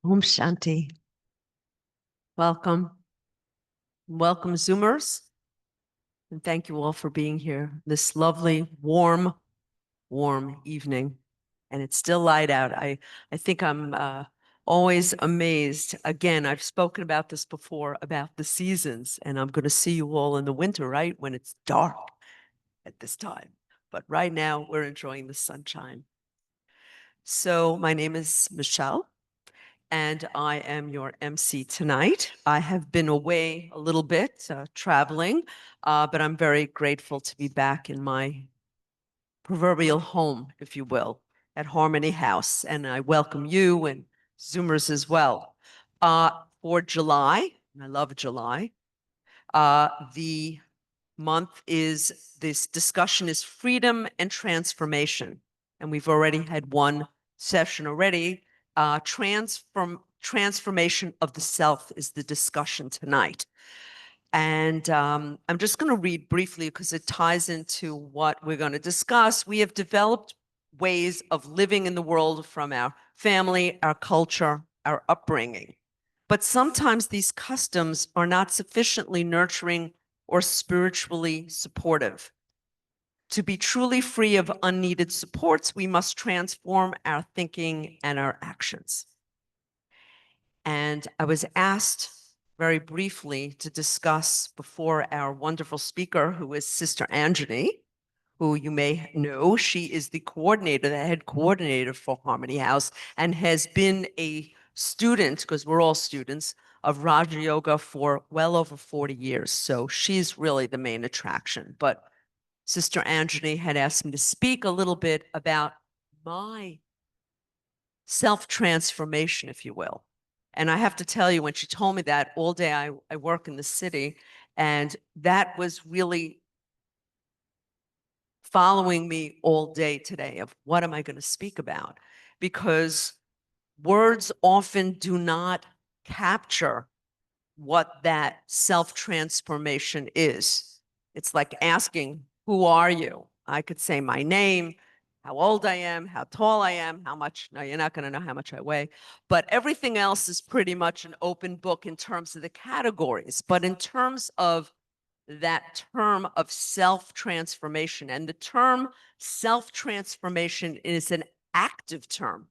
Om Shanti. Welcome. Welcome, Zoomers. And thank you all for being here this lovely, warm evening. And it's still light out. I think I'm always amazed. Again, I've spoken about this before, about the seasons, and I'm going to see you all in the winter, right? When it's dark at this time. But right now, we're enjoying the sunshine. So my name is Michelle, and I am your MC tonight. I have been away a little bit, traveling, but I'm very grateful to be back in my proverbial home, if you will, at Harmony House. And I welcome you and Zoomers as well. For July, and I love July, the month is, this discussion is freedom and transformation. And we've already had one session already. Transformation of the self is the discussion tonight. And I'm just going to read briefly because it ties into what we're going to discuss. We have developed ways of living in the world from our family, our culture, our upbringing. But sometimes these customs are not sufficiently nurturing or spiritually supportive. To be truly free of unneeded supports, we must transform our thinking and our actions. And I was asked very briefly to discuss before our wonderful speaker, who is Sister Anjani, who you may know. She is the coordinator, the head coordinator for Harmony House, and has been a student, because we're all students, of Raja Yoga for well over 40 years. So she's really the main attraction. But Sister Anjani had asked me to speak a little bit about my self-transformation, if you will. And I have to tell you, when she told me that, all day I work in the city, and that was really following me all day today of what am I going to speak about? Because words often do not capture what that self-transformation is. It's like asking, who are you? I could say my name, how old I am, how tall I am, how much, no, you're not going to know how much I weigh, but everything else is pretty much an open book in terms of the categories. But in terms of that term of self-transformation, and the term self-transformation is an active term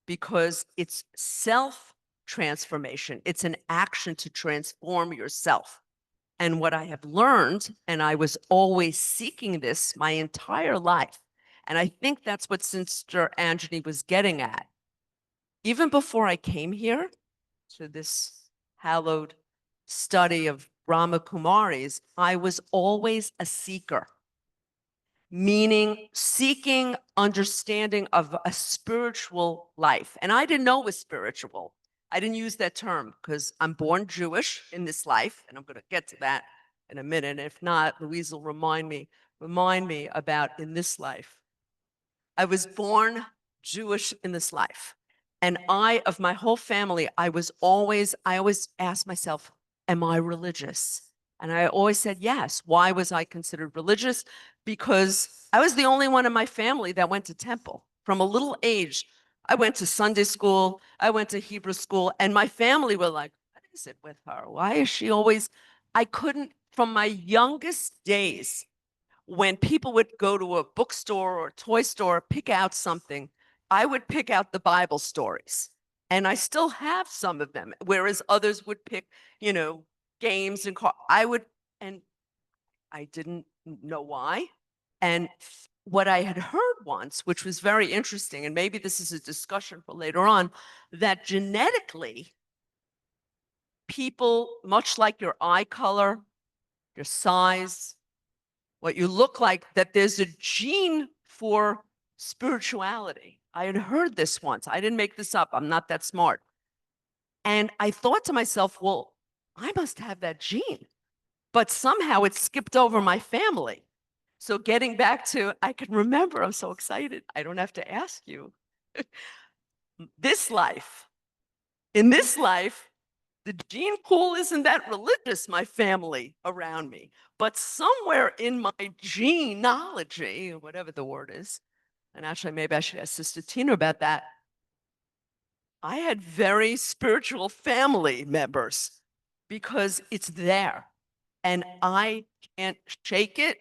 because it's self-transformation. It's an action to transform yourself. And what I have learned, and I was always seeking this my entire life, and I think that's what Sister Anjani was getting at. Even before I came here to this hallowed study of Brahma Kumaris, I was always a seeker, meaning seeking understanding of a spiritual life. And I didn't know it was spiritual. I didn't use that term because I'm born Jewish in this life, and I'm going to get to that in a minute. If not, Louise will remind me about in this life. I was born Jewish in this life. And of my whole family, I always asked myself, am I religious? And I always said yes. Why was I considered religious? Because I was the only one in my family that went to temple. From a little age, I went to Sunday school, I went to Hebrew school, and my family were like, what is it with her? Why is she always, I couldn't, from my youngest days, when people would go to a bookstore or a toy store, pick out something, I would pick out the Bible stories. And I still have some of them, whereas others would pick, games and and I didn't know why. And what I had heard once, which was very interesting, and maybe this is a discussion for later on, that genetically, people, much like your eye color, your size, what you look like, that there's a gene for spirituality. I had heard this once. I didn't make this up. I'm not that smart. And I thought to myself, well, I must have that gene. But somehow it skipped over my family. So getting back to, I can remember, I'm so excited. I don't have to ask you. In this life, the gene pool isn't that religious, my family around me. But somewhere in my genealogy, whatever the word is, and actually maybe I should ask Sister Tina about that, I had very spiritual family members because it's there and I can't shake it.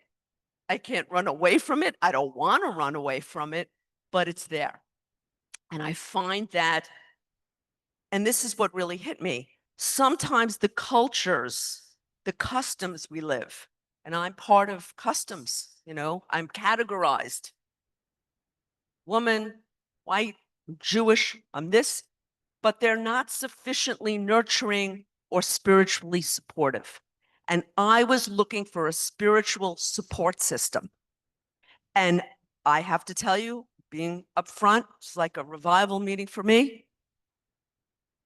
I can't run away from it. I don't want to run away from it, but it's there. And I find that, and this is what really hit me, sometimes the cultures, the customs we live, and I'm part of customs, I'm categorized woman, white, Jewish, I'm this, but they're not sufficiently nurturing or spiritually supportive. And I was looking for a spiritual support system. And I have to tell you, being upfront, it's like a revival meeting for me.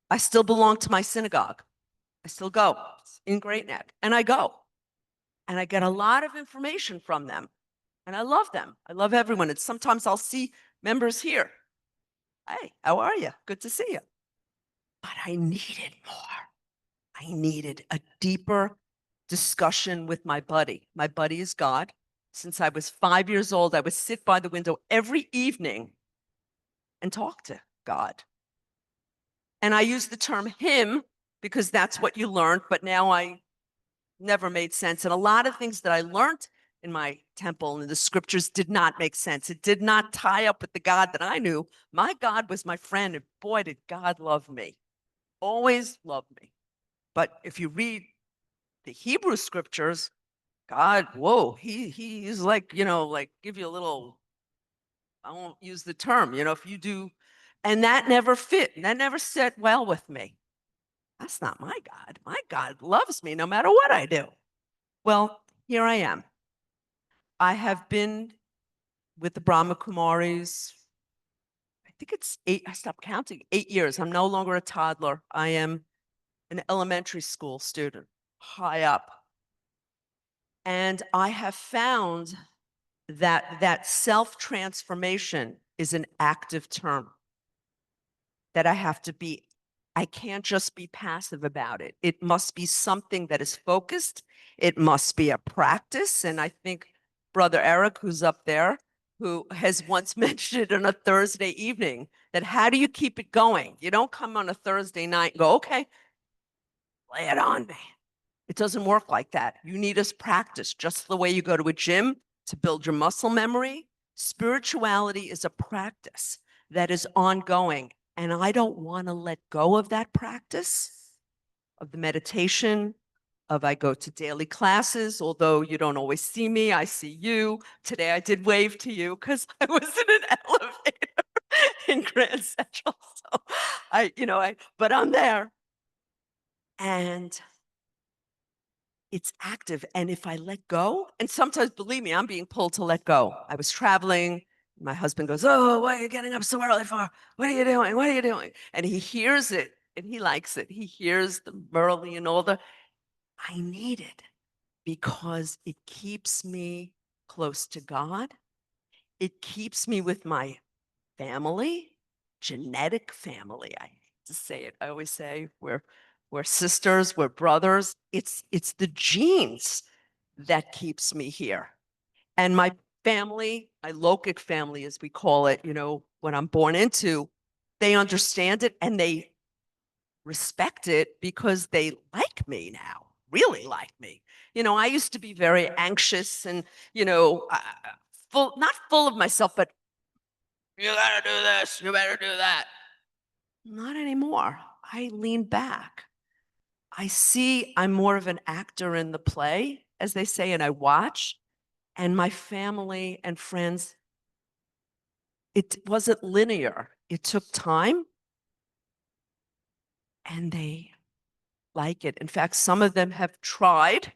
I still belong to my synagogue. I still go in Great Neck, and I go. And I get a lot of information from them. And I love them. I love everyone. And sometimes I'll see members here. Hey, how are you? Good to see you. But I needed more. I needed a deeper discussion with my buddy. My buddy is God. Since I was 5 years old, I would sit by the window every evening and talk to God. And I use the term him because that's what you learned, but now I never made sense. And a lot of things that I learned in my temple and the scriptures did not make sense. It did not tie up with the God that I knew. My God was my friend, and boy, did God love me. Always loved me. But if you read the Hebrew scriptures, God, whoa, he's like, like give you a little, I won't use the term, if you do, and that never fit. That never set well with me. That's not my God. My God loves me no matter what I do. Well, here I am. I have been with the Brahma Kumaris. I think it's 8, I stopped counting, 8 years. I'm no longer a toddler. I am an elementary school student, high up. And I have found that self-transformation is an active term, that I can't just be passive about it. It must be something that is focused. It must be a practice. And I think Brother Eric, who's up there, who has once mentioned it on a Thursday evening, that how do you keep it going? You don't come on a Thursday night and go, okay, lay it on me. It doesn't work like that. You need us practice, just the way you go to a gym to build your muscle memory. Spirituality is a practice that is ongoing. And I don't want to let go of that practice, of the meditation, I go to daily classes, although you don't always see me, I see you. Today I did wave to you because I was in an elevator in Grand Central. So but I'm there. And it's active. And if I let go, and sometimes, believe me, I'm being pulled to let go. I was traveling. My husband goes, oh, why are you getting up so early for? What are you doing? What are you doing? And he hears it and he likes it. He hears the Merle and all the, I need it because it keeps me close to God. It keeps me with my family, genetic family. I hate to say it. I always say we're sisters, we're brothers. It's the genes that keeps me here. And my family, my Lokic family, as we call it, when I'm born into, they understand it and they respect it because they like me now, really like me. I used to be very anxious and, not full of myself, but you gotta do this, you better do that. Not anymore. I lean back. I see I'm more of an actor in the play, as they say, and I watch. And my family and friends, it wasn't linear. It took time. And they like it. In fact, some of them have tried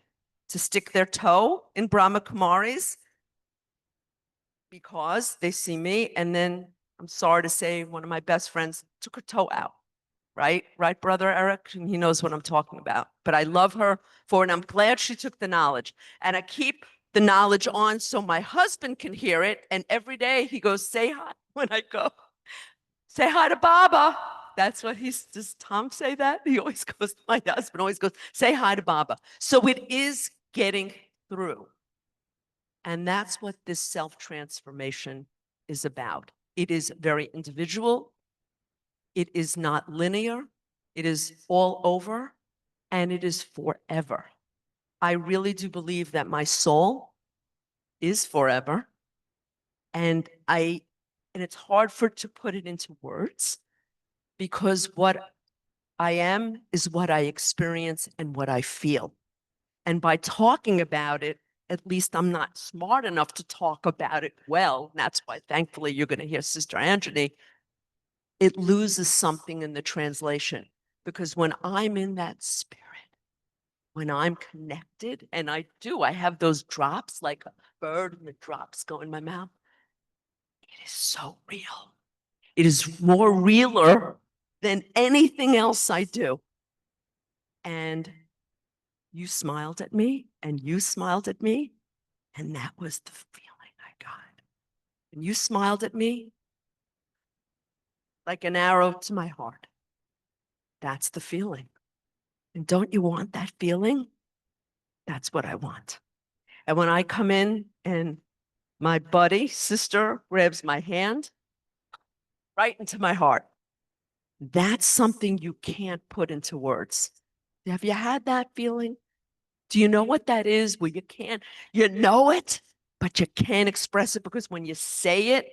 to stick their toe in Brahma Kumaris because they see me. And then I'm sorry to say, one of my best friends took her toe out. Right, Brother Eric? He knows what I'm talking about. But I love her for it, and I'm glad she took the knowledge. And I keep the knowledge on so my husband can hear it. And every day he goes, say hi when I go. Say hi to Baba. That's what does Tom say that? He always goes, my husband always goes, say hi to Baba. So it is getting through. And that's what this self-transformation is about. It is very individual. It is not linear. It is all over, and it is forever. I really do believe that my soul is forever. And it's hard to put it into words, because what I am is what I experience and what I feel. And by talking about it, at least I'm not smart enough to talk about it well. And that's why, thankfully, you're going to hear Sister Anjani. It loses something in the translation, because when I'm in that spirit, when I'm connected, and I have those drops like a bird, and the drops go in my mouth. It is so real. It is more realer than anything else I do. And you smiled at me, and you smiled at me, and that was the feeling I got. And you smiled at me like an arrow to my heart. That's the feeling. And don't you want that feeling? That's what I want. And when I come in and my buddy, sister, grabs my hand right into my heart, that's something you can't put into words. Have you had that feeling? Do you know what that is? Where you know it, but you can't express it, because when you say it,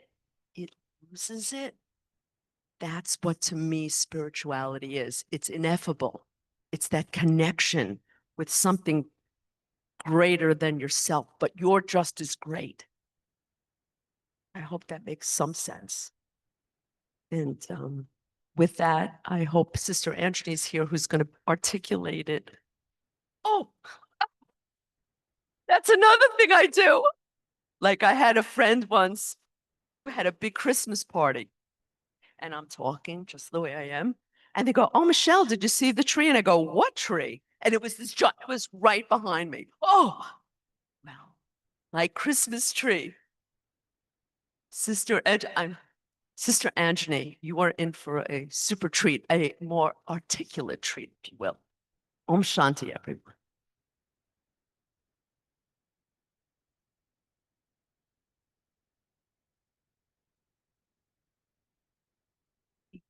it loses it. That's what, to me, spirituality is. It's ineffable. It's that connection with something greater than yourself, but you're just as great. I hope that makes some sense. And with that, I hope Sister Anjani's here, who's going to articulate it. Oh, that's another thing I do. Like, I had a friend once who had a big Christmas party, and I'm talking just the way I am. And they go, "Oh, Michelle, did you see the tree?" And I go, "What tree?" And it was it was right behind me. Oh, well, like Christmas tree. Sister Anjani, you are in for a super treat, a more articulate treat, if you will. Om Shanti, everyone.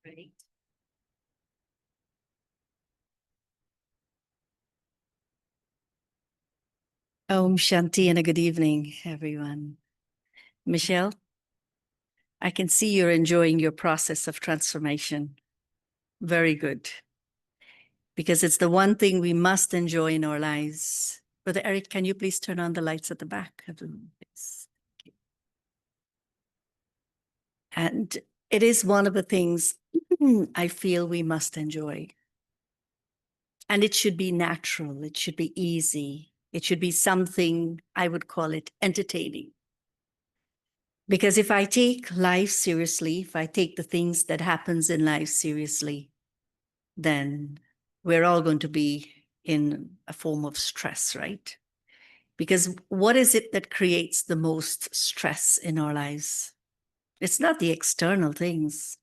Great. Om Shanti and a good evening, everyone. Michelle, I can see you're enjoying your process of transformation. Very good. Because it's the one thing we must enjoy in our lives. Brother Eric, can you please turn on the lights at the back of the room, please? And it is one of the things I feel we must enjoy. And it should be natural. It should be easy. It should be something, I would call it, entertaining. Because if I take life seriously, if I take the things that happens in life seriously, then we're all going to be in a form of stress, right? Because what is it that creates the most stress in our lives? It's not the external things,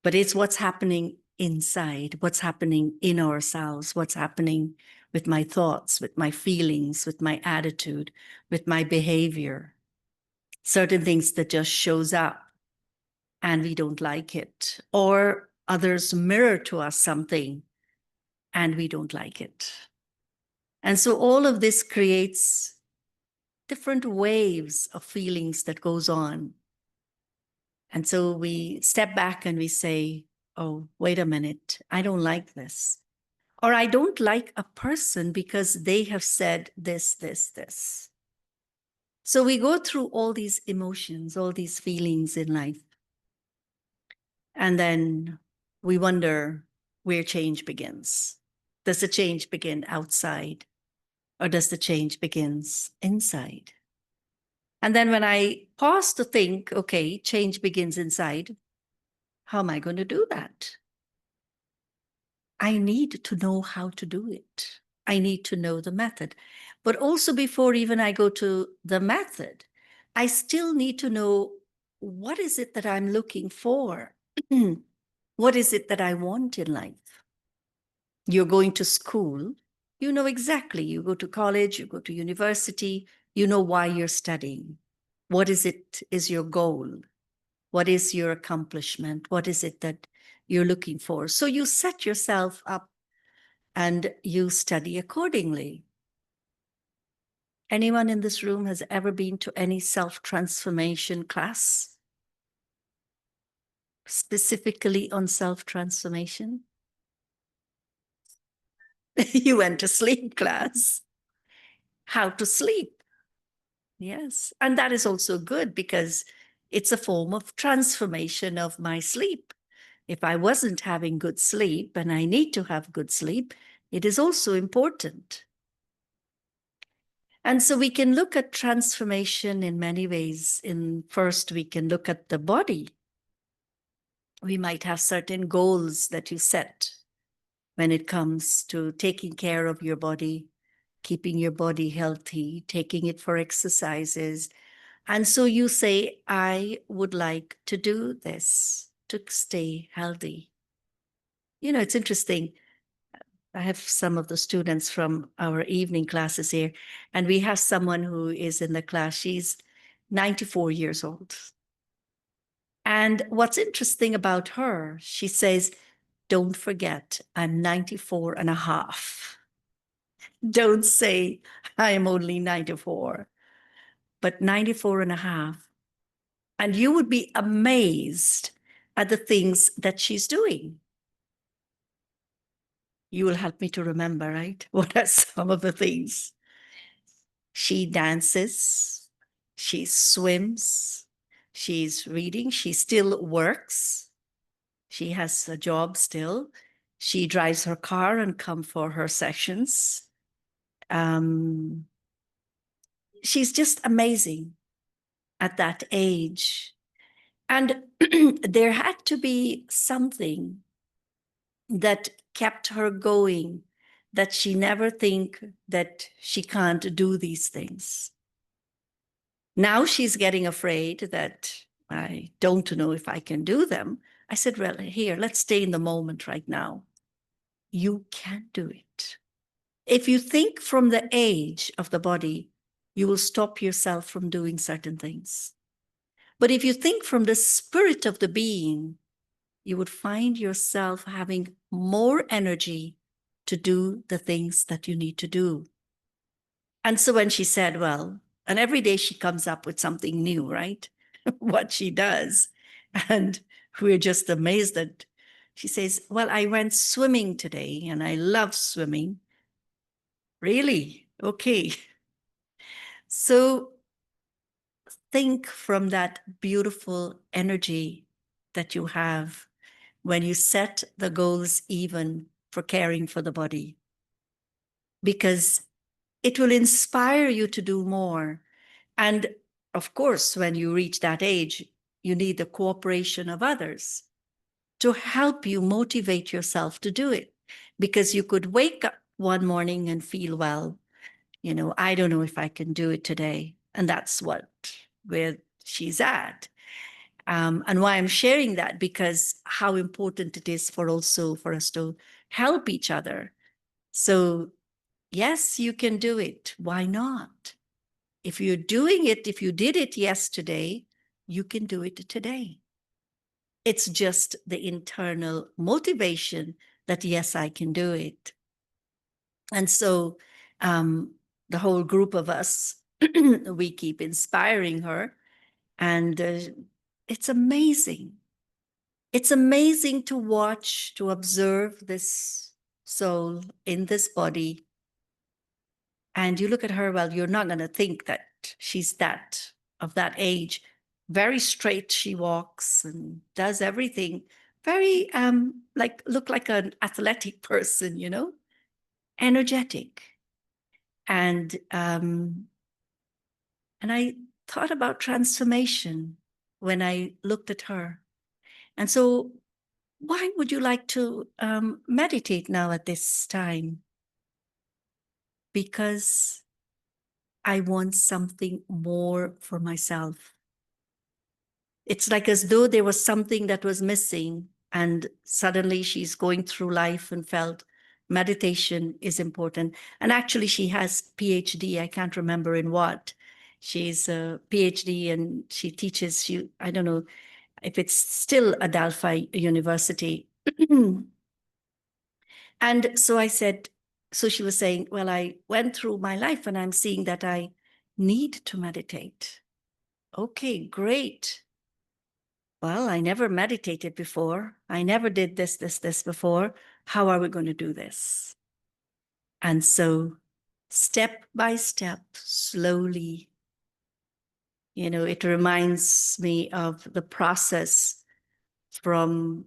but it's what's happening inside, what's happening in ourselves, what's happening with my thoughts, with my feelings, with my attitude, with my behavior. Certain things that just shows up and we don't like it, or others mirror to us something and we don't like it. And so all of this creates different waves of feelings that goes on. And so we step back and we say, oh, wait a minute, I don't like this. Or I don't like a person because they have said this, this, this. So we go through all these emotions, all these feelings in life. And then we wonder where change begins. Does the change begin outside, or does the change begins inside? And then when I pause to think, okay, change begins inside, how am I going to do that? I need to know how to do it. I need to know the method. But also, before even I go to the method, I still need to know, what is it that I'm looking for? What is it that I want in life? You're going to school, you know exactly. You go to college, you go to university, you know why you're studying. What is it is your goal? What is your accomplishment? What is it that you're looking for? So you set yourself up and you study accordingly. Anyone in this room has ever been to any self-transformation class? Specifically on self-transformation? You went to sleep class. How to sleep. Yes. And that is also good because it's a form of transformation of my sleep. If I wasn't having good sleep and I need to have good sleep, it is also important. And so we can look at transformation in many ways. First, we can look at the body. We might have certain goals that you set when it comes to taking care of your body, keeping your body healthy, taking it for exercises. And so you say, I would like to do this to stay healthy. You know, it's interesting. I have some of the students from our evening classes here, and we have someone who is in the class. She's 94 years old. And what's interesting about her, she says, don't forget, I'm 94 and a half. Don't say I'm only 94, but 94 and a half. And you would be amazed at the things that she's doing. You will help me to remember, right? What are some of the things? She dances, she swims, she's reading, she still works. She has a job still. She drives her car and come for her sessions. She's just amazing at that age. And there had to be something that kept her going, that she never think that she can't do these things. Now she's getting afraid that I don't know if I can do them. I said, well, here, let's stay in the moment right now. You can do it. If you think from the age of the body, you will stop yourself from doing certain things. But if you think from the spirit of the being, you would find yourself having more energy to do the things that you need to do. And so when she said, well, and every day she comes up with something new, right? What she does. And we're just amazed that she says, well, I went swimming today and I love swimming. Really? Okay. So think from that beautiful energy that you have when you set the goals even for caring for the body, because it will inspire you to do more. And of course, when you reach that age, you need the cooperation of others to help you motivate yourself to do it. Because you could wake up one morning and feel, well, you know, I don't know if I can do it today. And that's where she's at. And why I'm sharing that, because how important it is for us to help each other. So yes, you can do it. Why not? If you're doing it, if you did it yesterday, you can do it today. It's just the internal motivation that, yes, I can do it. And so the whole group of us, we keep inspiring her. And it's amazing. It's amazing to watch, to observe this soul in this body. And you look at her, well, you're not going to think that she's of that age. Very straight she walks and does everything. Very look like an athletic person, you know, energetic. And I thought about transformation when I looked at her. And so why would you like to meditate now at this time? Because I want something more for myself. It's like as though there was something that was missing, and suddenly she's going through life and felt meditation is important. And actually she has PhD, I can't remember in what. She's a PhD and she teaches, I don't know, if it's still Adelphi University. And so I said, so she was saying, well, I went through my life and I'm seeing that I need to meditate. Okay, great. Well, I never meditated before. I never did this before. How are we going to do this? And so step by step, slowly, it reminds me of the process from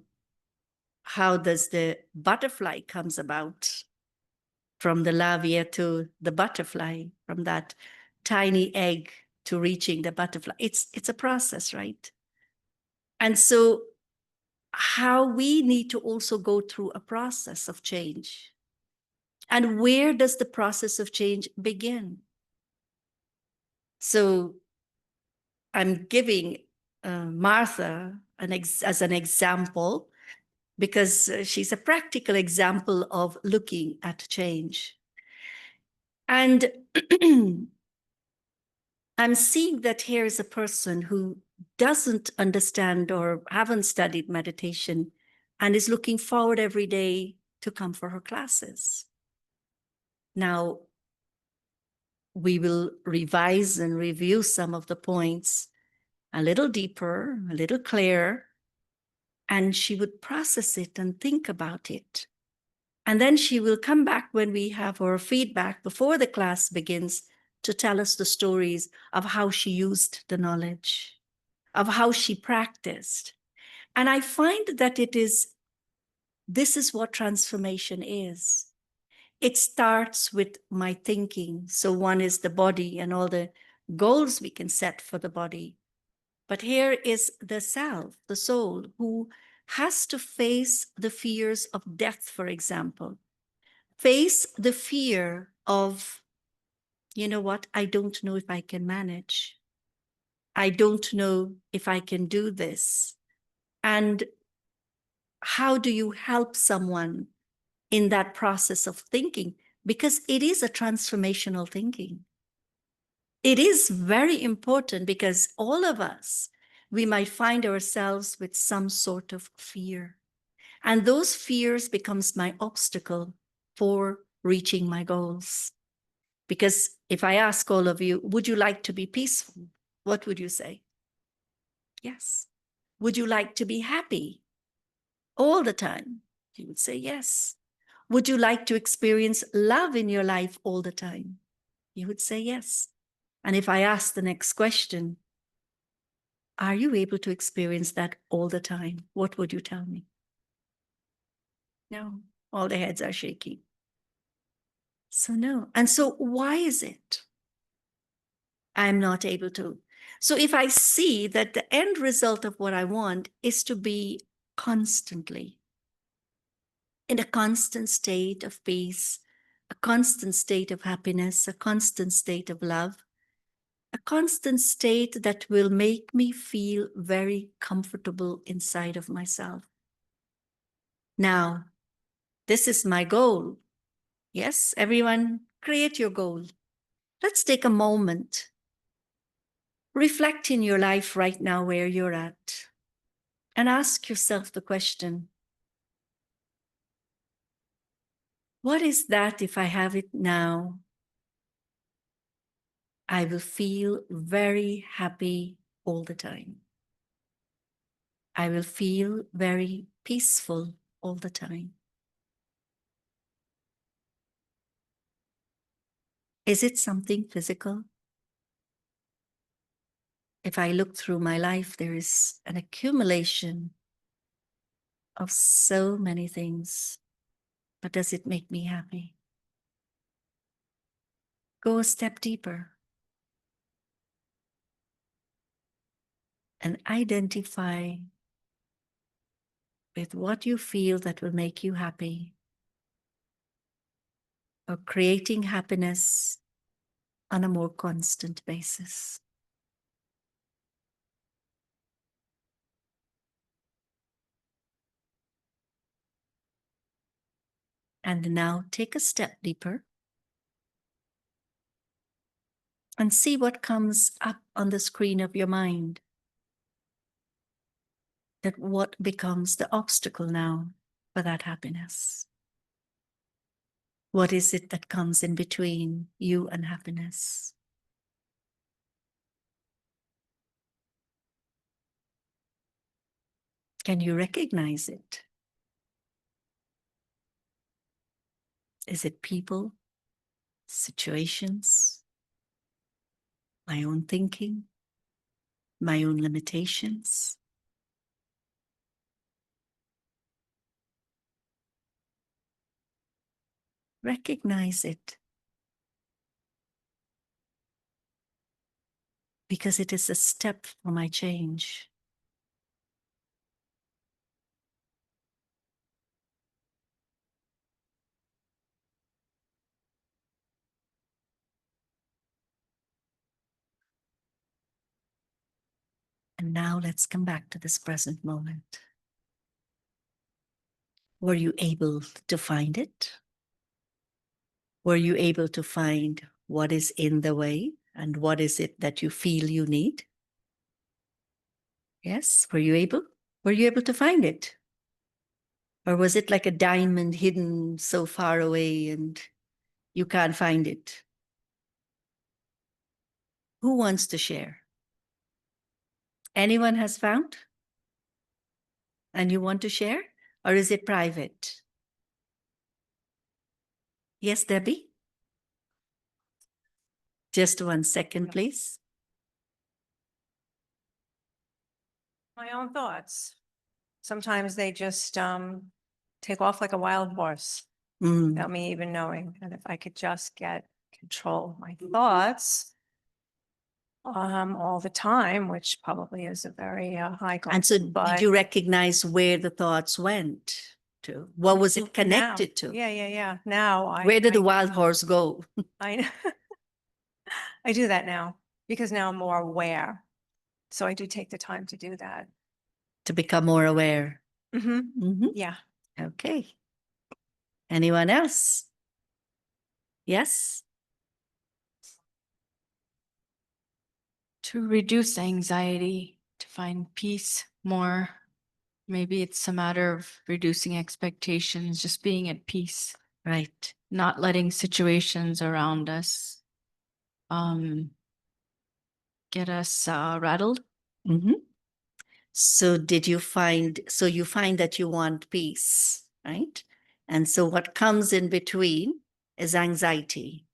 how does the butterfly comes about, from the larvae to the butterfly, from that tiny egg to reaching the butterfly. It's a process, right? And so how we need to also go through a process of change. And where does the process of change begin? So I'm giving Martha as an example because she's a practical example of looking at change. And I'm seeing that here is a person who doesn't understand or haven't studied meditation and is looking forward every day to come for her classes. Now, we will revise and review some of the points a little deeper, a little clearer, and she would process it and think about it. And then she will come back when we have our feedback before the class begins to tell us the stories of how she used the knowledge, of how she practiced. And I find that this is what transformation is. It starts with my thinking. So one is the body and all the goals we can set for the body. But here is the self, the soul, who has to face the fears of death, for example. Face the fear of, you know what, I don't know if I can manage. I don't know if I can do this. And how do you help someone in that process of thinking? Because it is a transformational thinking. It is very important because all of us, we might find ourselves with some sort of fear. And those fears becomes my obstacle for reaching my goals. Because if I ask all of you, would you like to be peaceful? What would you say? Yes. Would you like to be happy all the time? You would say yes. Would you like to experience love in your life all the time? You would say yes. And if I ask the next question, are you able to experience that all the time? What would you tell me? No, all the heads are shaking. So no. And so why is it I'm not able to? So if I see that the end result of what I want is to be constantly in a constant state of peace, a constant state of happiness, a constant state of love, a constant state that will make me feel very comfortable inside of myself. Now, this is my goal. Yes, everyone, create your goal. Let's take a moment. Reflect in your life right now where you're at and ask yourself the question, what is that if I have it now? I will feel very happy all the time. I will feel very peaceful all the time. Is it something physical? If I look through my life, there is an accumulation of so many things, but does it make me happy? Go a step deeper and identify with what you feel that will make you happy, or creating happiness on a more constant basis. And now take a step deeper and see what comes up on the screen of your mind. that what becomes the obstacle now for that happiness? What is it that comes in between you and happiness? Can you recognize it? Is it people, situations, my own thinking, my own limitations? Recognize it, because it is a step for my change. And now let's come back to this present moment. Were you able to find it? Were you able to find what is in the way and what is it that you feel you need? Yes, were you able? Were you able to find it? Or was it like a diamond hidden so far away and you can't find it? Who wants to share? Anyone has found? And you want to share? Or is it private? Yes, Debbie? Just 1 second, please. My own thoughts. Sometimes they just take off like a wild horse Mm. without me even knowing. And if I could just get control of my thoughts all the time, which probably is a very high goal. And so did you recognize where the thoughts went to? What was it connected to? Yeah. Now Where did the wild horse go? I I do that now because now I'm more aware. So I do take the time to do that. To become more aware. Mm-hmm. Yeah. Okay. Anyone else? Yes? To reduce anxiety, to find peace more. Maybe it's a matter of reducing expectations, just being at peace, Right. not letting situations around us get us rattled. Mm-hmm. So you find that you want peace, right? And so what comes in between is anxiety,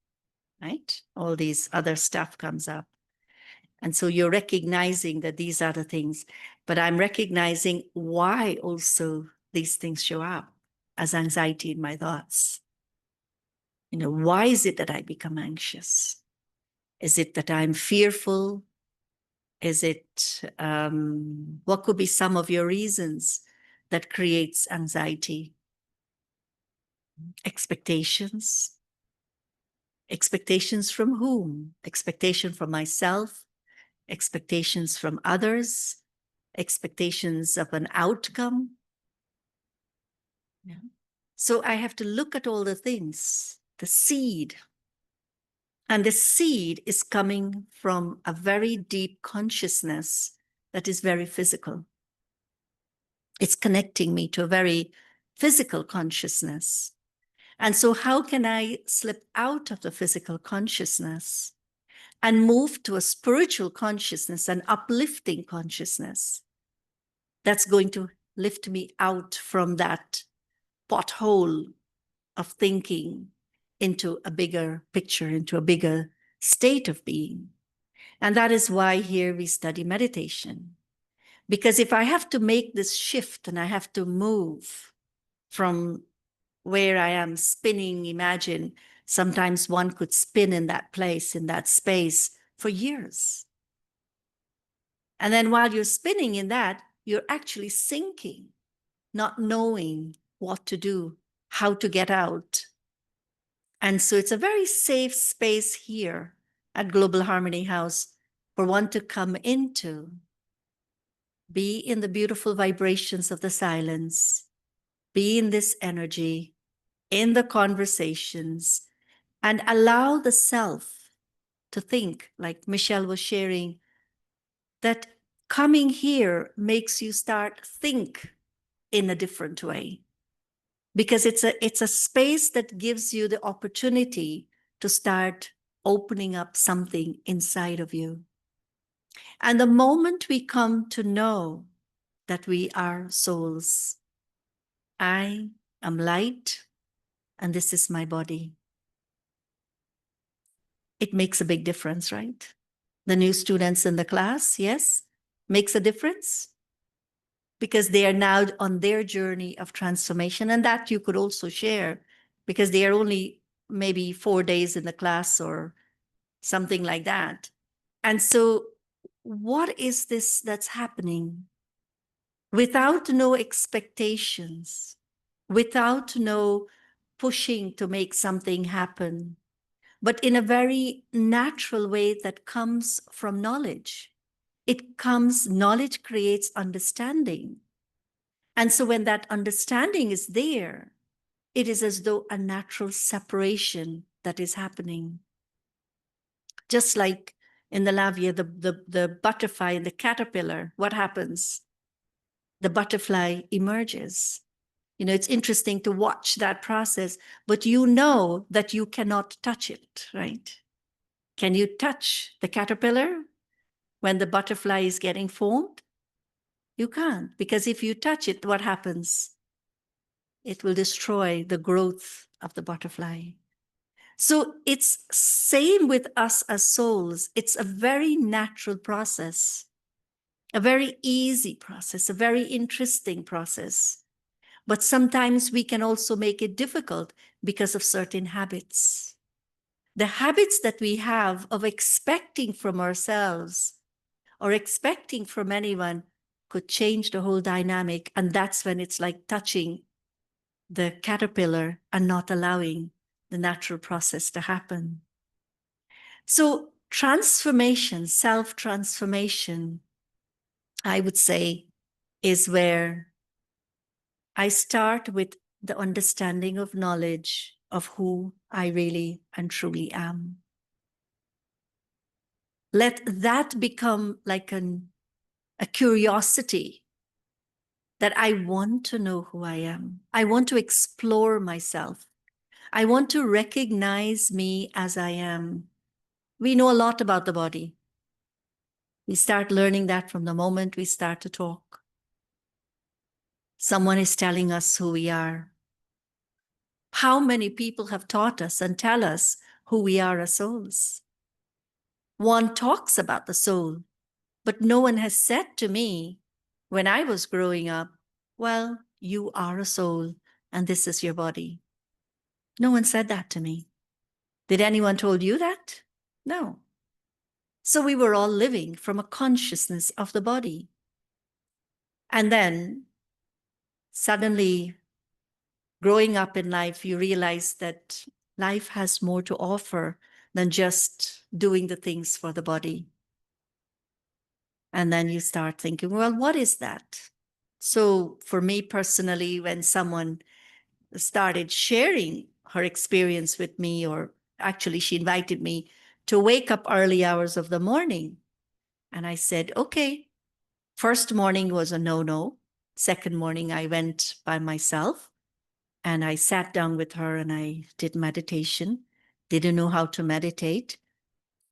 right? All these other stuff comes up. And so you're recognizing that these are the things, but I'm recognizing why also these things show up as anxiety in my thoughts. You know, why is it that I become anxious? Is it that I'm fearful? Is it, what could be some of your reasons that creates anxiety? Expectations. Expectations from whom? Expectation from myself, expectations from others, expectations of an outcome. Yeah. So I have to look at all the things, the seed. And the seed is coming from a very deep consciousness that is very physical. It's connecting me to a very physical consciousness. And so how can I slip out of the physical consciousness and move to a spiritual consciousness, an uplifting consciousness that's going to lift me out from that pothole of thinking into a bigger picture, into a bigger state of being? And that is why here we study meditation. Because if I have to make this shift and I have to move from where I am spinning, imagine sometimes one could spin in that place, in that space for years. And then while you're spinning in that, you're actually sinking, not knowing what to do, how to get out. And so it's a very safe space here at Global Harmony House for one to come into, be in the beautiful vibrations of the silence, be in this energy, in the conversations, and allow the self to think, like Michelle was sharing, that coming here makes you start think in a different way, because it's a space that gives you the opportunity to start opening up something inside of you. And the moment we come to know that we are souls, I am light and this is my body, it makes a big difference, right? The new students in the class, yes, makes a difference, because they are now on their journey of transformation. And that you could also share, because they are only maybe 4 days in the class or something like that. And so what is this that's happening? Without no expectations, without no pushing to make something happen, but in a very natural way that comes from knowledge. Knowledge creates understanding. And so when that understanding is there, it is as though a natural separation that is happening. Just like in the lavia, the butterfly and the caterpillar, what happens? The butterfly emerges. You know, it's interesting to watch that process, but you know that you cannot touch it, right? Can you touch the caterpillar when the butterfly is getting formed? You can't, because if you touch it, what happens? It will destroy the growth of the butterfly. So it's same with us as souls. It's a very natural process, a very easy process, a very interesting process. But sometimes we can also make it difficult because of certain habits. The habits that we have of expecting from ourselves or expecting from anyone could change the whole dynamic. And that's when it's like touching the caterpillar and not allowing the natural process to happen. So transformation, self-transformation, I would say, is where I start with the understanding of knowledge of who I really and truly am. Let that become like a curiosity that I want to know who I am. I want to explore myself. I want to recognize me as I am. We know a lot about the body. We start learning that from the moment we start to talk. Someone is telling us who we are. How many people have taught us and tell us who we are as souls? One talks about the soul, but no one has said to me when I was growing up, well, you are a soul and this is your body. No one said that to me. Did anyone told you that? No. So we were all living from a consciousness of the body. And then suddenly, growing up in life, you realize that life has more to offer than just doing the things for the body. And then you start thinking, well, what is that? So for me personally, when someone started sharing her experience with me, or actually she invited me to wake up early hours of the morning, and I said, okay. First morning was a no-no. Second morning, I went by myself and I sat down with her and I did meditation. Didn't know how to meditate,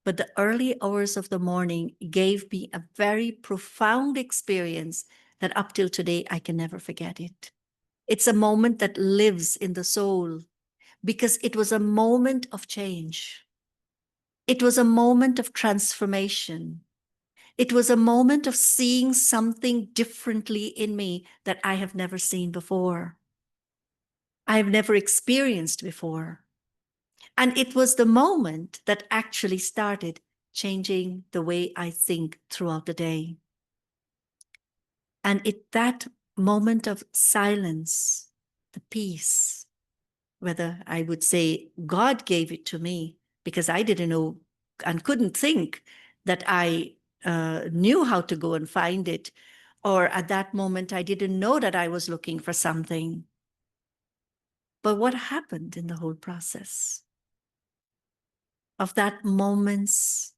but the early hours of the morning gave me a very profound experience that up till today, I can never forget it. It's a moment that lives in the soul because it was a moment of change. It was a moment of transformation. It was a moment of seeing something differently in me that I have never seen before. I have never experienced before. And it was the moment that actually started changing the way I think throughout the day. And that moment of silence, the peace, whether I would say God gave it to me because I didn't know and couldn't think that I knew how to go and find it. Or at that moment, I didn't know that I was looking for something. But what happened in the whole process of that moment's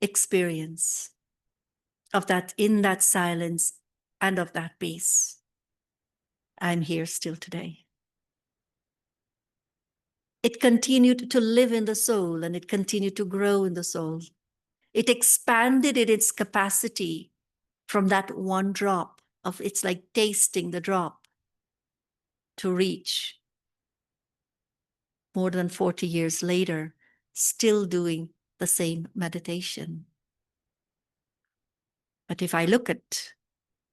experience? of that, in that silence and of that peace, I'm here still today. It continued to live in the soul, and it continued to grow in the soul. It expanded in its capacity from that one drop of, it's like tasting the drop, to reach more than 40 years later, still doing the same meditation. But if I look at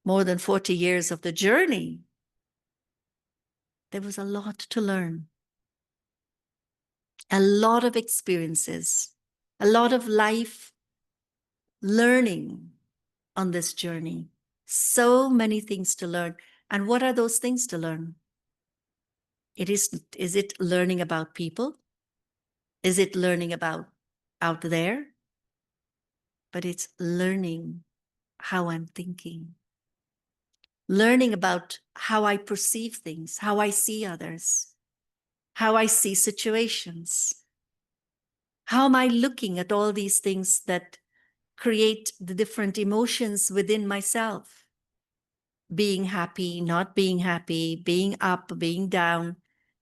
more than 40 years of the journey, there was a lot to learn, a lot of experiences, a lot of life learning on this journey. So many things to learn. And what are those things to learn? Is it learning about people? Is it learning about out there? But it's learning how I'm thinking, learning about how I perceive things, how I see others, how I see situations. How am I looking at all these things that create the different emotions within myself? Being happy, not being happy, being up, being down,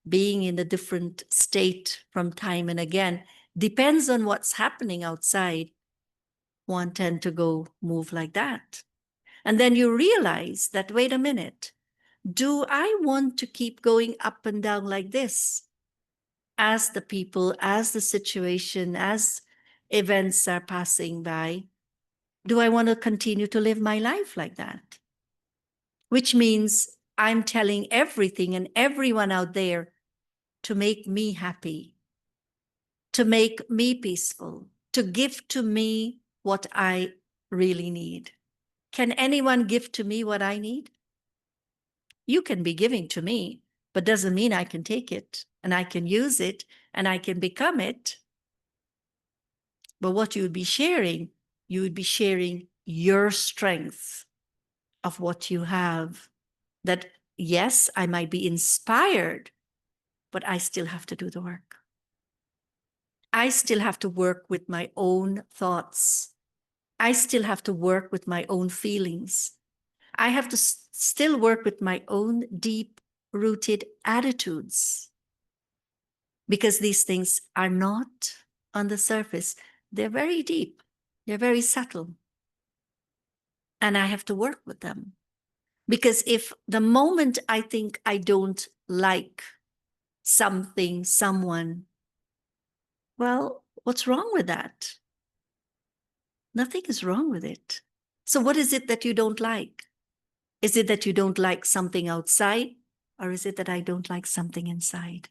being in a different state from time and again, depends on what's happening outside. One tend to go move like that. And then you realize that, wait a minute, do I want to keep going up and down like this? As the people, as the situation, as events are passing by, do I want to continue to live my life like that? Which means I'm telling everything and everyone out there to make me happy, to make me peaceful, to give to me what I really need. Can anyone give to me what I need? You can be giving to me, but doesn't mean I can take it and I can use it and I can become it. But what you would be sharing your strength of what you have. That, yes, I might be inspired, but I still have to do the work. I still have to work with my own thoughts. I still have to work with my own feelings. I have to still work with my own deep-rooted attitudes. Because these things are not on the surface. They're very deep. They're very subtle. And I have to work with them. Because if the moment I think I don't like something, someone, well, what's wrong with that? Nothing is wrong with it. So what is it that you don't like? Is it that you don't like something outside? Or is it that I don't like something inside?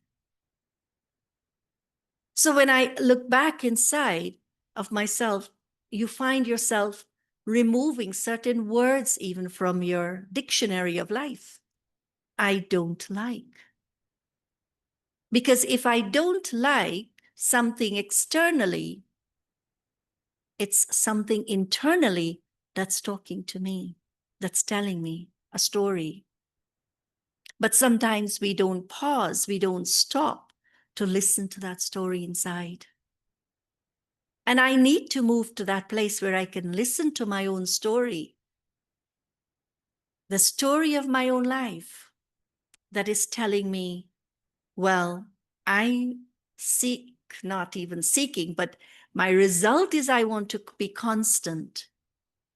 So when I look back inside of myself, you find yourself removing certain words even from your dictionary of life. I don't like. Because if I don't like something externally, it's something internally that's talking to me, that's telling me a story. But sometimes we don't pause, we don't stop to listen to that story inside. And I need to move to that place where I can listen to my own story, the story of my own life that is telling me, well, I seek, not even seeking, but my result is I want to be constant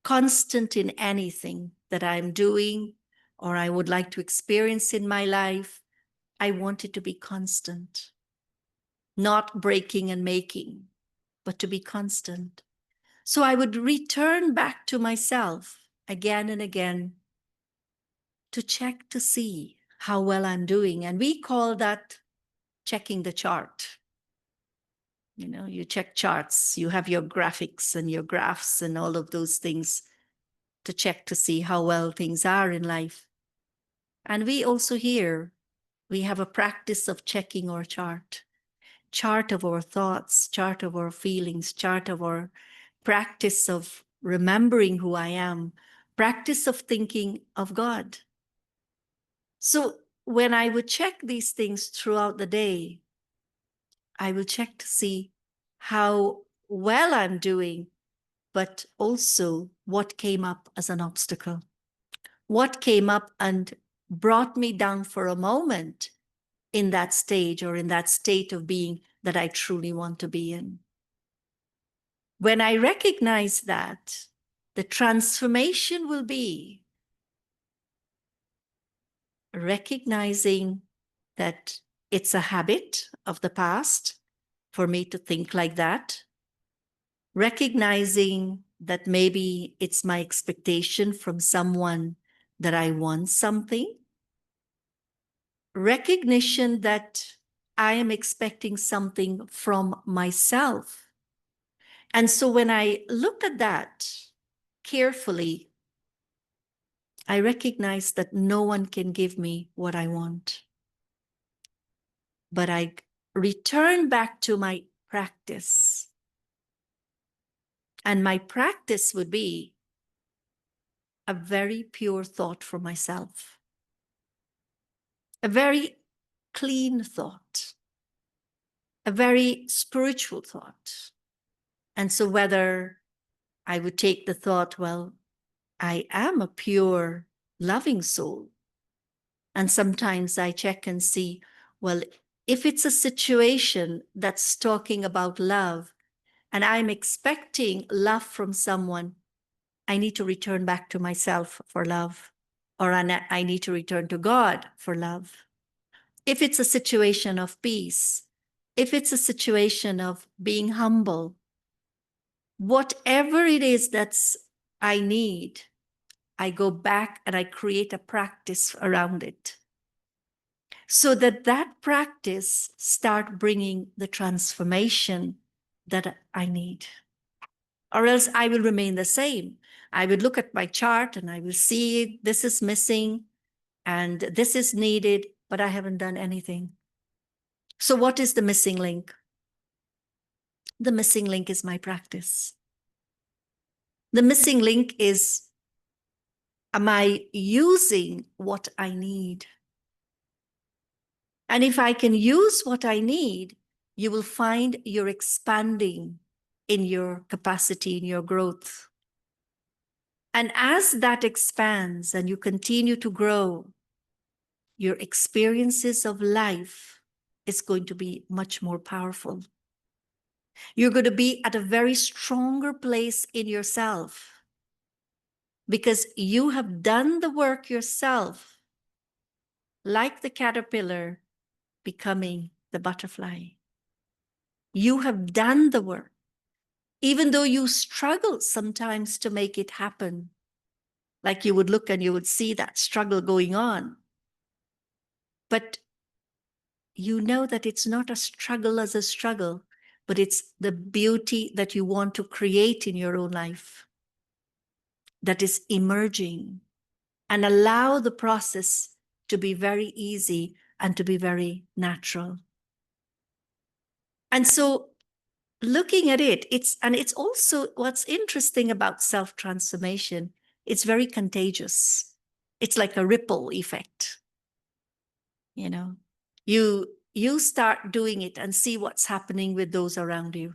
in anything that I'm doing or I would like to experience in my life. I want it to be constant, not breaking and making, but to be constant. So I would return back to myself again and again to check to see how well I'm doing. And we call that checking the chart. You know, you check charts, you have your graphics and your graphs and all of those things to check to see how well things are in life. And we also here, we have a practice of checking our chart of our thoughts, chart of our feelings, chart of our practice of remembering who I am, practice of thinking of God. So when I would check these things throughout the day, I will check to see how well I'm doing but also what came up as an obstacle. What came up and brought me down for a moment in that stage or in that state of being that I truly want to be in. When I recognize that, the transformation will be recognizing that it's a habit of the past for me to think like that, recognizing that maybe it's my expectation from someone that I want something, recognition that I am expecting something from myself. And so when I look at that carefully, I recognize that no one can give me what I want. But I return back to my practice. And my practice would be a very pure thought for myself, a very clean thought, a very spiritual thought. And so whether I would take the thought, well, I am a pure, loving soul. And sometimes I check and see, well, if it's a situation that's talking about love and I'm expecting love from someone, I need to return back to myself for love, or I need to return to God for love. If it's a situation of peace, if it's a situation of being humble, whatever it is that's I need, I go back and I create a practice around it so that that practice start bringing the transformation that I need. Or else I will remain the same. I would look at my chart and I will see this is missing and this is needed, but I haven't done anything. So what is the missing link? The missing link is my practice. The missing link is, am I using what I need? And if I can use what I need, you will find you're expanding in your capacity, in your growth. And as that expands and you continue to grow, your experiences of life is going to be much more powerful. You're going to be at a very stronger place in yourself because you have done the work yourself, like the caterpillar becoming the butterfly. You have done the work, even though you struggle sometimes to make it happen. Like you would look and you would see that struggle going on. But you know that it's not a struggle as a struggle, but it's the beauty that you want to create in your own life that is emerging, and allow the process to be very easy and to be very natural. And so looking at it, it's also what's interesting about self-transformation, it's very contagious. It's like a ripple effect. You know, you start doing it and see what's happening with those around you.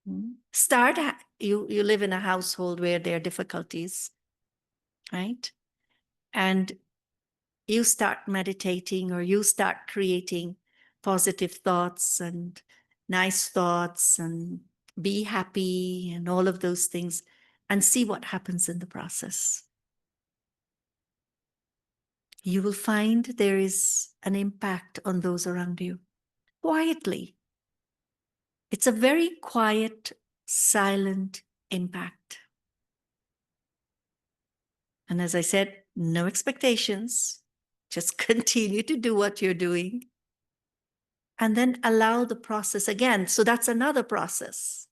You live in a household where there are difficulties, right? And you start meditating or you start creating positive thoughts and nice thoughts and be happy and all of those things, and see what happens in the process. You will find there is an impact on those around you quietly. It's a very quiet, silent impact. And as I said, no expectations. Just continue to do what you're doing. And then allow the process again. So that's another process.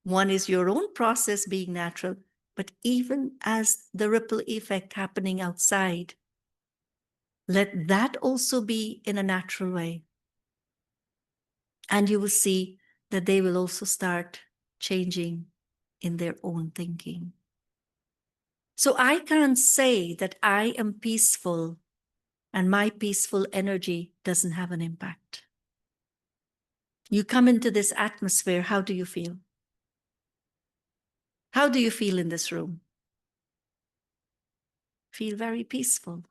One is your own process being natural, but even as the ripple effect happening outside, let that also be in a natural way. And you will see that they will also start changing in their own thinking. So I can't say that I am peaceful and my peaceful energy doesn't have an impact. You come into this atmosphere, how do you feel? How do you feel in this room? Feel very peaceful.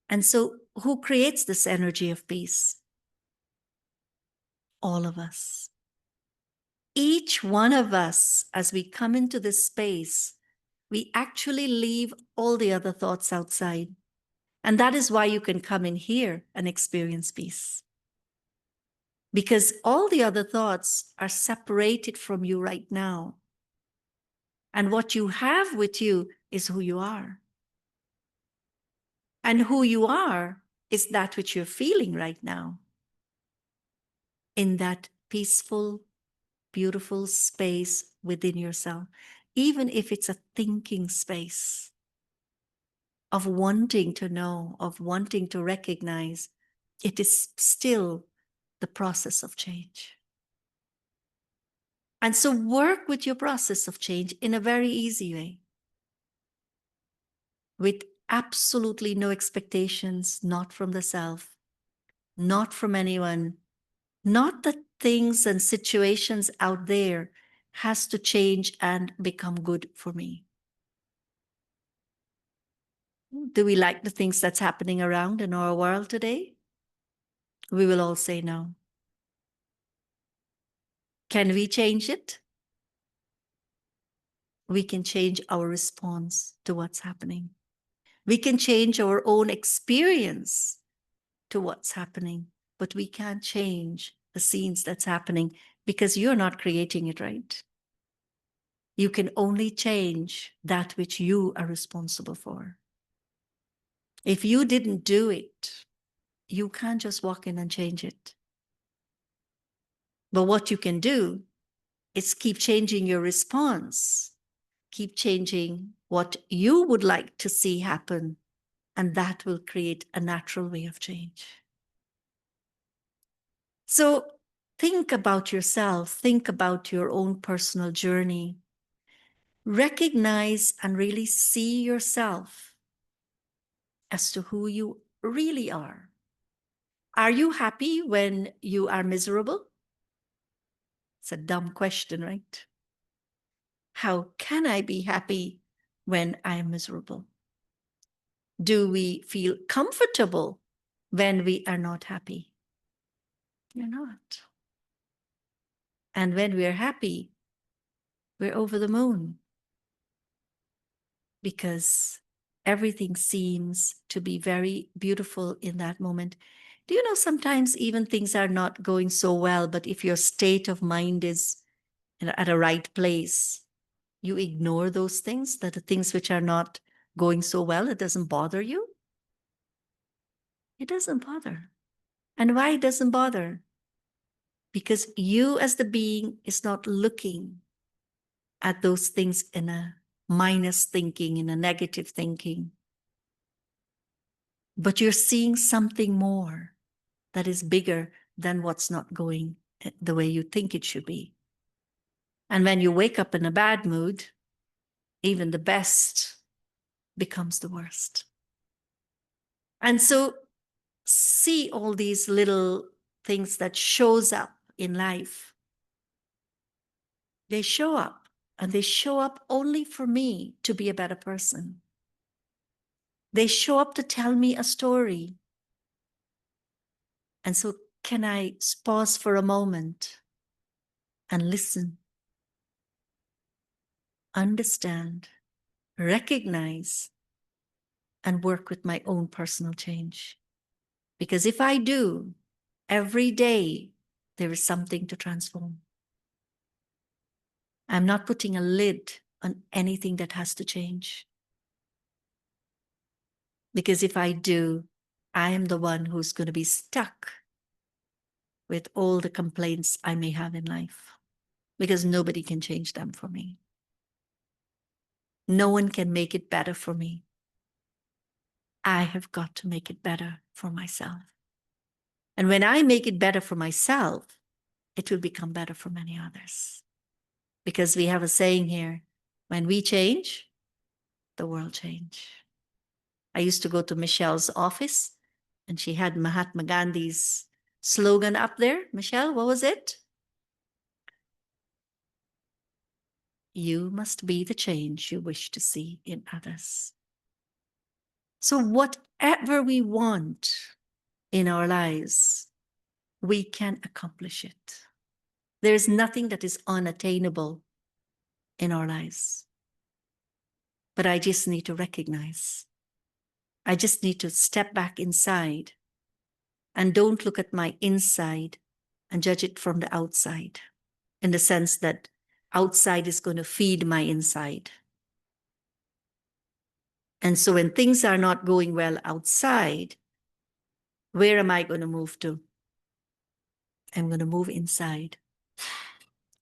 And so, who creates this energy of peace? All of us. Each one of us, as we come into this space, we actually leave all the other thoughts outside. And that is why you can come in here and experience peace. Because all the other thoughts are separated from you right now. And what you have with you is who you are. And who you are is that which you're feeling right now. In that peaceful, beautiful space within yourself, even if it's a thinking space of wanting to know, of wanting to recognize, it is still the process of change. And so work with your process of change in a very easy way, with absolutely no expectations, not from the self, not from anyone, not that things and situations out there has to change and become good for me. Do we like the things that's happening around in our world today? We will all say no. Can we change it? We can change our response to what's happening. We can change our own experience to what's happening, but we can't change the scenes that's happening because you're not creating it, right? You can only change that which you are responsible for. If you didn't do it, you can't just walk in and change it. But what you can do is keep changing your response, keep changing what you would like to see happen, and that will create a natural way of change. So think about yourself, think about your own personal journey. Recognize and really see yourself as to who you really are. Are you happy when you are miserable? It's a dumb question, right? How can I be happy when I'm miserable? Do we feel comfortable when we are not happy? We're not. And when we're happy, we're over the moon because everything seems to be very beautiful in that moment. Do you know sometimes even things are not going so well, but if your state of mind is at a right place, you ignore those things, that the things which are not going so well, it doesn't bother you? It doesn't bother. And why it doesn't bother? Because you as the being is not looking at those things in a minus thinking, in a negative thinking. But you're seeing something more that is bigger than what's not going the way you think it should be. And when you wake up in a bad mood, even the best becomes the worst. And so see all these little things that shows up in life. They show up, and they show up only for me to be a better person. They show up to tell me a story. And so can I pause for a moment and listen, understand, recognize, and work with my own personal change? Because if I do, every day there is something to transform. I'm not putting a lid on anything that has to change. Because if I do, I am the one who's going to be stuck with all the complaints I may have in life, because nobody can change them for me. No one can make it better for me. I have got to make it better for myself. And when I make it better for myself, it will become better for many others. Because we have a saying here, when we change, the world change. I used to go to Michelle's office, and she had Mahatma Gandhi's slogan up there. Michelle, what was it? you must be the change you wish to see in others. So whatever we want in our lives, we can accomplish it. There's nothing that is unattainable in our lives. But I just need to recognize. I just need to step back inside and don't look at my inside and judge it from the outside, in the sense that outside is going to feed my inside. And so when things are not going well outside, where am I going to move to? I'm going to move inside.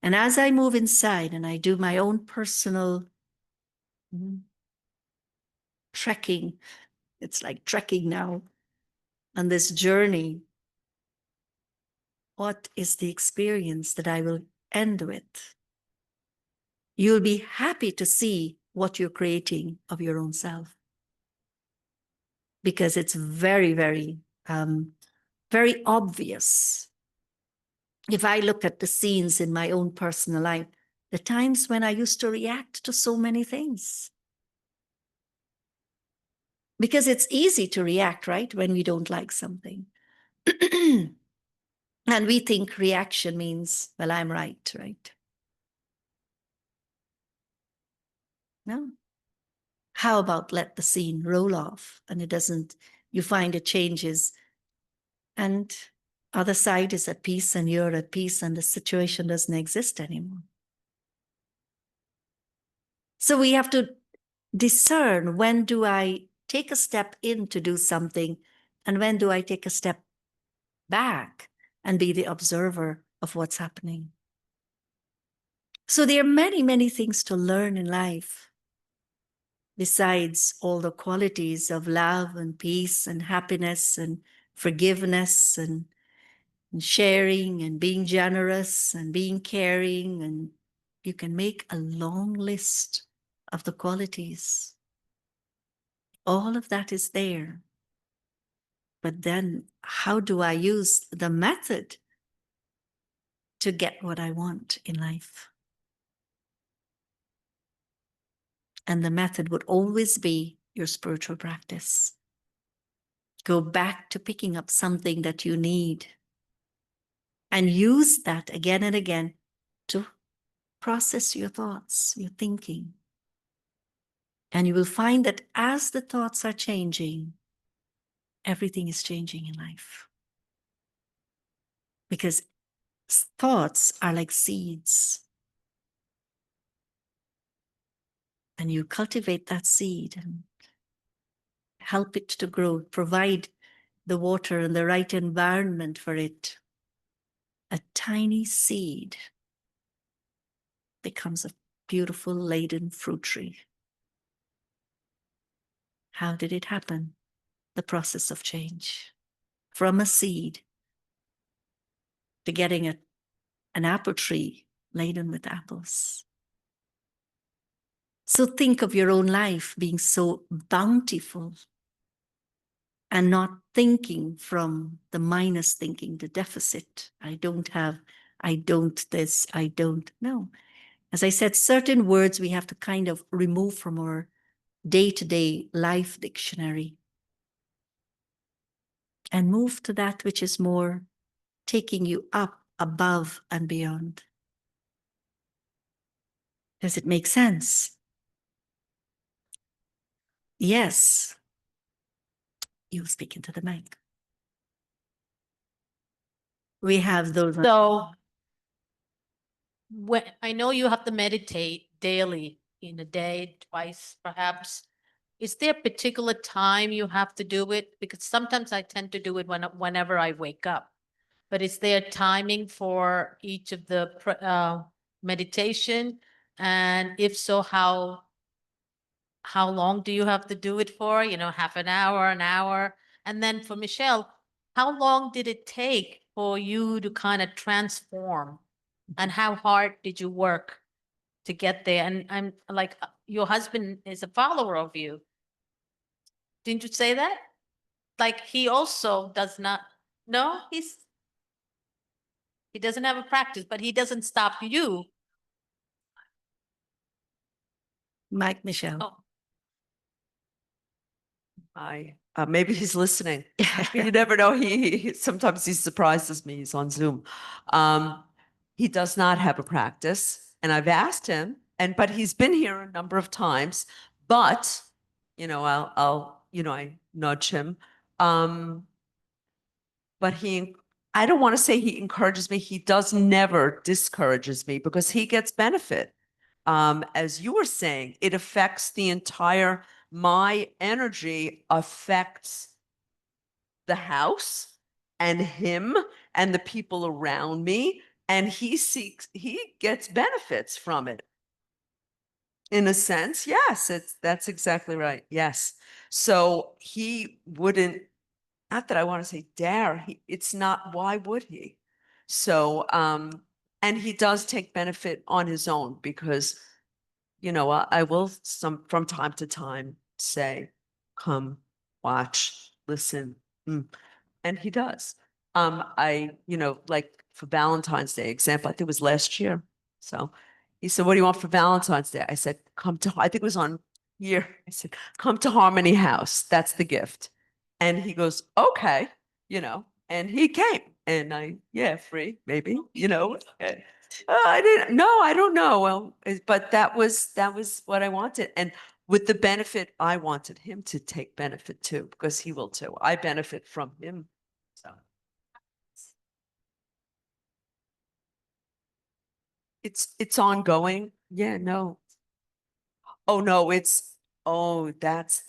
And as I move inside and I do my own personal trekking, it's like trekking now on this journey, what is the experience that I will end with? You'll be happy to see what you're creating of your own self. Because it's very, very, very obvious. If I look at the scenes in my own personal life, the times when I used to react to so many things. Because it's easy to react, right? When we don't like something. And we think reaction means, well, I'm right, right? No. How about let the scene roll off and it doesn't, you find it changes and other side is at peace and you're at peace and the situation doesn't exist anymore. So we have to discern, when do I take a step in to do something and when do I take a step back and be the observer of what's happening. So there are many, many things to learn in life, besides all the qualities of love and peace and happiness and forgiveness and sharing and being generous and being caring. And you can make a long list of the qualities. All of that is there. But then how do I use the method to get what I want in life? And the method would always be your spiritual practice. Go back to picking up something that you need and use that again and again to process your thoughts, your thinking. And you will find that as the thoughts are changing, everything is changing in life. Because thoughts are like seeds. And you cultivate that seed and help it to grow, provide the water and the right environment for it. A tiny seed becomes a beautiful laden fruit tree. How did it happen? The process of change. From a seed to getting an apple tree laden with apples. So think of your own life being so bountiful and not thinking from the minus thinking, the deficit. I don't have, I don't this, I don't. No. As I said, certain words we have to kind of remove from our day-to-day life dictionary and move to that which is more taking you up, above, and beyond. Does it make sense? Yes. You speak into the mic. We have those. So when I know you have to meditate daily, in a day, twice perhaps. Is there a particular time you have to do it? Because sometimes I tend to do it whenever I wake up. But is there timing for each of the meditation? And if so, how long do you have to do it for? You know, half an hour, an hour? And then for Michelle, how long did it take for you to kind of transform? And how hard did you work to get there? And I'm like, your husband is a follower of you. Didn't you say that? Like he also does not, no, he doesn't have a practice, but he doesn't stop you. Mike, Michelle. Oh. Maybe he's listening. You never know. Sometimes he surprises me. He's on Zoom. He does not have a practice, and I've asked him, but he's been here a number of times. But I nudge him. But I don't want to say he encourages me. He does never discourages me because he gets benefit. As you were saying, it affects my energy affects the house and him and the people around me. And he gets benefits from it. In a sense, yes, that's exactly right. Yes. So he wouldn't, not that I want to say dare, it's not, why would he? So, and he does take benefit on his own because I will from time to time say, come, watch, listen. And he does. Like for Valentine's Day example, I think it was last year. So he said, what do you want for Valentine's Day? I said, I think it was on here. I said, come to Harmony House. That's the gift. And he goes, okay, and he came and free, maybe, I don't know. Well, but that was what I wanted. And with the benefit, I wanted him to take benefit too, because he will too. I benefit from him. So it's ongoing. Yeah, no. Oh, no, that's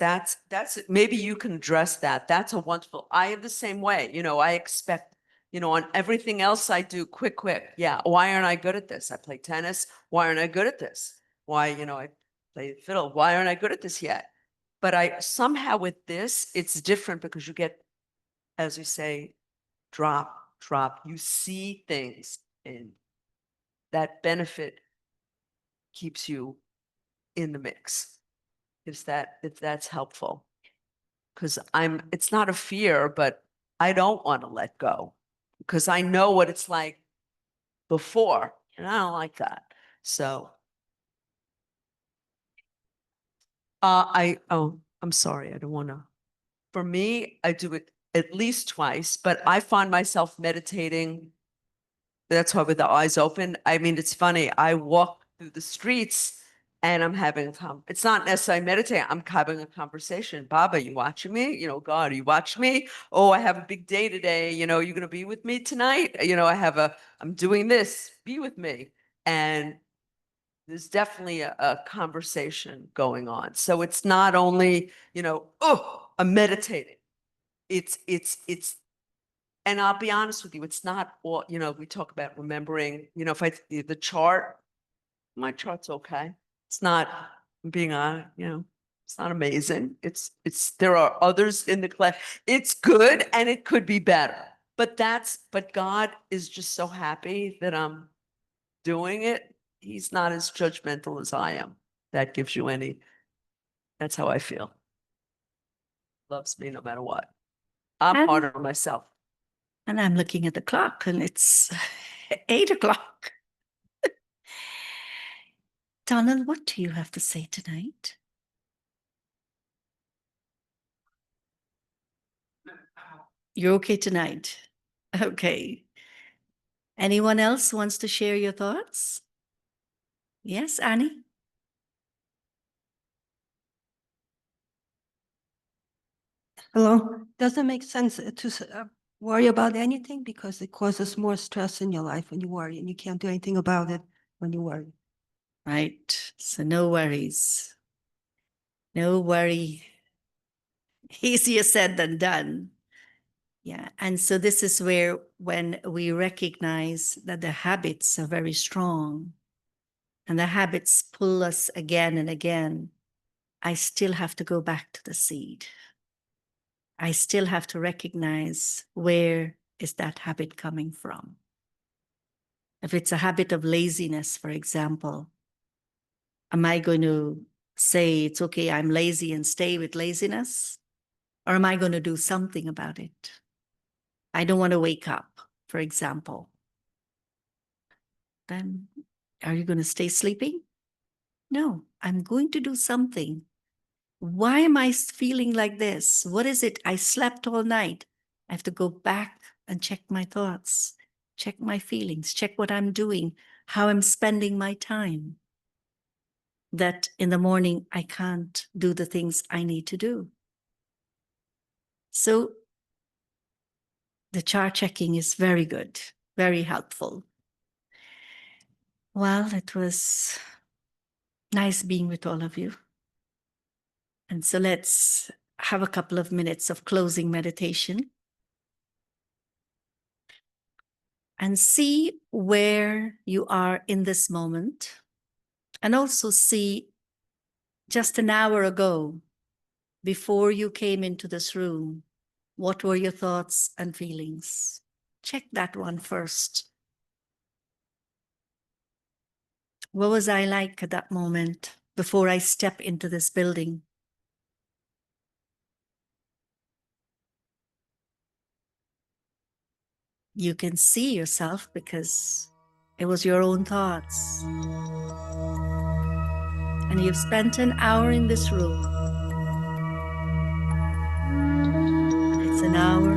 maybe you can address that. That's a wonderful, I am the same way. I expect, on everything else I do quick. Yeah. Why aren't I good at this? I play tennis. Why aren't I good at this? Why, I play fiddle. Why aren't I good at this yet? But I somehow with this, it's different because you get, as we say, drop, you see things and that benefit keeps you in the mix. If that's helpful. Because it's not a fear, but I don't want to let go because I know what it's like before and I don't like that. So I'm sorry. I don't want to. For me, I do it at least twice, but I find myself meditating. That's why with the eyes open. I mean, it's funny. I walk through the streets and I'm having it's not necessarily meditating. I'm having a conversation. Baba, you watching me? God, you watch me? Oh, I have a big day today. You're going to be with me tonight? I'm doing this. Be with me. And there's definitely a conversation going on. So it's not only, I'm meditating. It's, and I'll be honest with you, it's not all, we talk about remembering, if the chart, my chart's okay. It's not being on, it's not amazing. There are others in the class. It's good and it could be better. But God is just so happy that I'm doing it. He's not as judgmental as I am. That's how I feel. Loves me no matter what. I'm And- harder on myself. And I'm looking at the clock and it's 8:00. Donald, what do you have to say tonight? You're okay tonight. Okay. Anyone else wants to share your thoughts? Yes, Annie? Hello. Doesn't make sense to worry about anything because it causes more stress in your life when you worry, and you can't do anything about it when you worry. Right. So no worries. No worry. Easier said than done. Yeah. And so this is where when we recognize that the habits are very strong and the habits pull us again and again, I still have to go back to the seed. I still have to recognize where is that habit coming from. If it's a habit of laziness, for example, am I going to say it's okay, I'm lazy and stay with laziness? Or am I going to do something about it? I don't want to wake up, for example. Then are you going to stay sleeping? No, I'm going to do something. Why am I feeling like this? What is it? I slept all night. I have to go back and check my thoughts, check my feelings, check what I'm doing, how I'm spending my time. That in the morning, I can't do the things I need to do. So the chart checking is very good, very helpful. Well, it was nice being with all of you. And so let's have a couple of minutes of closing meditation and see where you are in this moment. And also see just an hour ago, before you came into this room, what were your thoughts and feelings? Check that one first. What was I like at that moment before I step into this building? You can see yourself because it was your own thoughts. And you've spent an hour in this room. It's an hour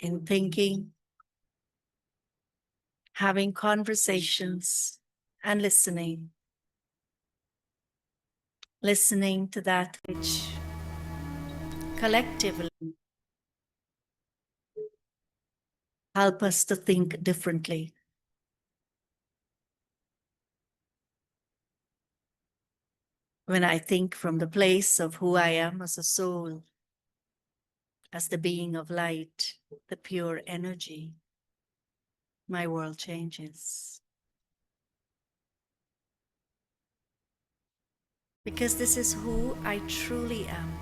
in thinking, having conversations, and listening. Listening to that which collectively help us to think differently. When I think from the place of who I am as a soul, as the being of light, the pure energy, my world changes. Because this is who I truly am.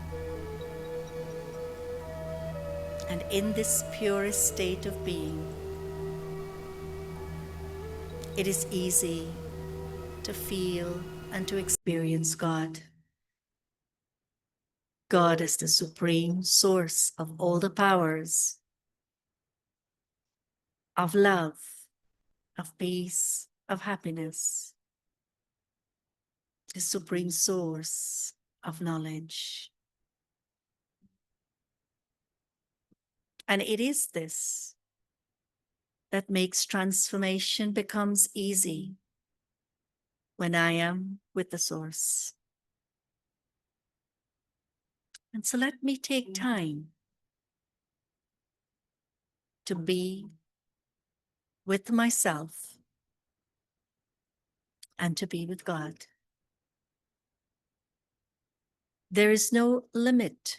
And in this purest state of being, it is easy to feel and to experience God. God is the supreme source of all the powers, of love, of peace, of happiness, the supreme source of knowledge. And it is this that makes transformation becomes easy when I am with the source. And so let me take time to be with myself and to be with God. There is no limit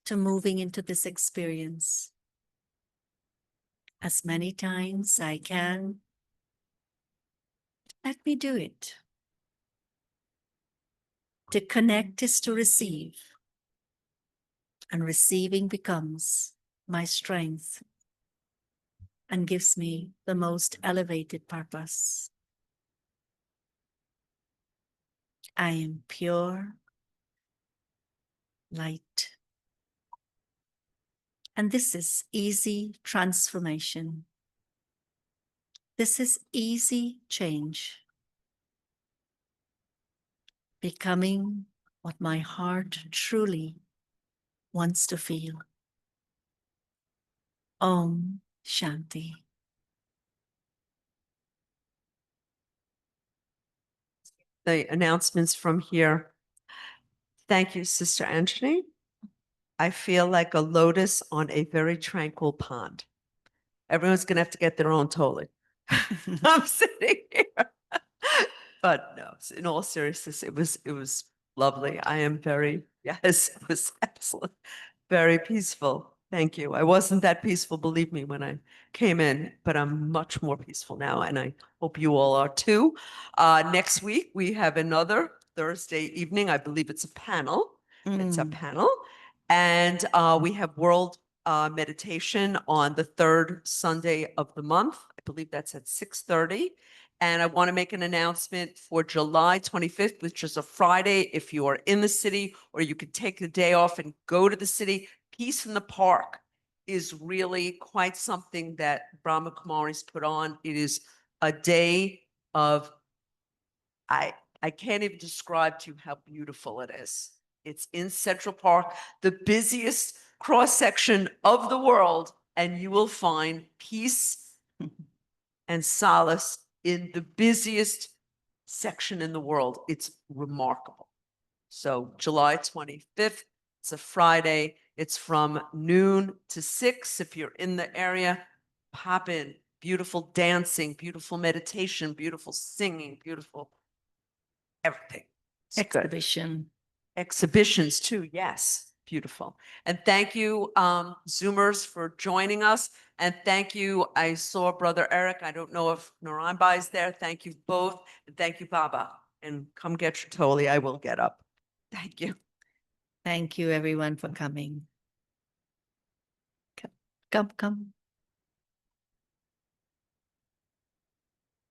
to moving into this experience. As many times I can, let me do it. To connect is to receive, and receiving becomes my strength and gives me the most elevated purpose. I am pure light. And this is easy transformation. This is easy change. Becoming what my heart truly wants to feel. Om Shanti. The announcements from here. Thank you, Sister Anjani. I feel like a lotus on a very tranquil pond. Everyone's going to have to get their own toli. I'm sitting here. But no, in all seriousness, it was lovely. I am very, yes, it was excellent. Very peaceful. Thank you. I wasn't that peaceful, believe me, when I came in, but I'm much more peaceful now, and I hope you all are too. Next week, we have another Thursday evening. I believe it's a panel. It's a panel. And we have World Meditation on the third Sunday of the month. I believe that's at 6:30. And I want to make an announcement for July 25th, which is a Friday. If you are in the city, or you could take the day off and go to the city, Peace in the Park is really quite something that Brahma Kumaris put on. It is a day of, I can't even describe to you how beautiful it is. It's in Central Park, the busiest cross section of the world, and you will find peace and solace in the busiest section in the world. It's remarkable. So July 25th, it's a Friday. It's from noon to 6. If you're in the area, pop in. Beautiful dancing, beautiful meditation, beautiful singing, beautiful everything. It's good. Exhibition. Exhibitions too, yes, beautiful. And thank you, Zoomers, for joining us. And thank you, I saw Brother Eric. I don't know if Naranbai is there. Thank you both. And thank you, Baba. And come get your Toli. I will get up. Thank you. Thank you, everyone, for coming. Come.